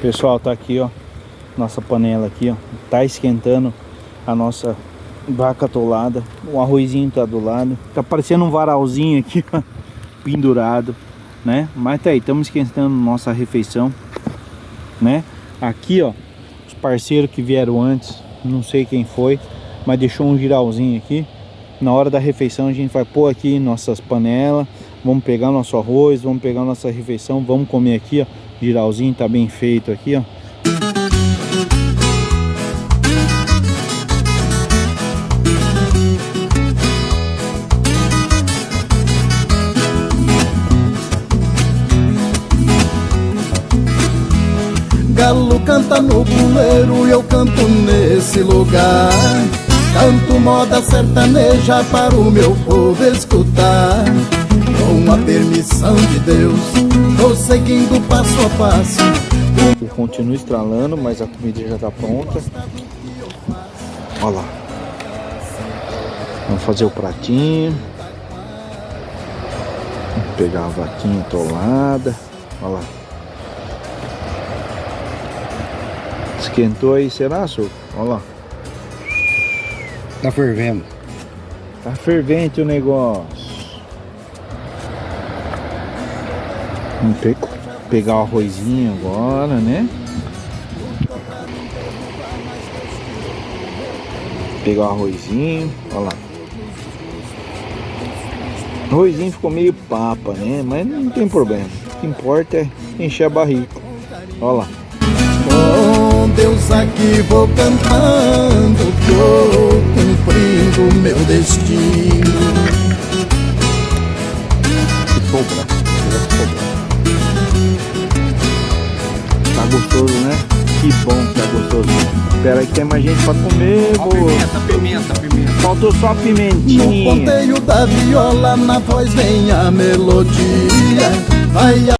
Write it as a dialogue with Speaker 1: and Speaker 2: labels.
Speaker 1: Pessoal, tá aqui, ó, nossa panela aqui, ó, tá esquentando a nossa vaca atolada. O arrozinho tá do lado, tá parecendo um varalzinho aqui, ó, pendurado, né? Mas tá aí, estamos esquentando nossa refeição, né? Aqui, ó, os parceiros que vieram antes, não sei quem foi, mas deixou um giralzinho aqui. Na hora da refeição a gente vai pôr aqui nossas panelas, vamos pegar nosso arroz, vamos pegar nossa refeição, vamos comer aqui, ó. Giralzinho tá bem feito aqui, ó.
Speaker 2: Galo canta no bueiro e eu canto nesse lugar. Canto moda sertaneja para o meu povo escutar. Com a permissão de Deus, tô seguindo passo a passo.
Speaker 1: Eu continuo estralando, mas a comida já tá pronta. Olha lá. Vamos fazer o pratinho. Vamos pegar a vaquinha atolada. Olha lá. Esquentou aí, será, Suco? Olha lá.
Speaker 3: Tá fervendo.
Speaker 1: Tá fervente o negócio. Vamos pegar o arrozinho agora, né? Pegar o arrozinho, olha lá. O arrozinho ficou meio papa, né? Mas não tem problema. O que importa é encher a barriga. Olha lá.
Speaker 2: Com Deus aqui vou cantando, tô cumprindo meu destino.
Speaker 1: Que sobra. Tá gostoso, né? Que bom que tá gostoso. Espera aí que tem mais gente pra comer,
Speaker 3: Pimenta.
Speaker 1: Faltou só a pimentinha.
Speaker 2: No ponteio da viola, na voz vem a melodia. Vai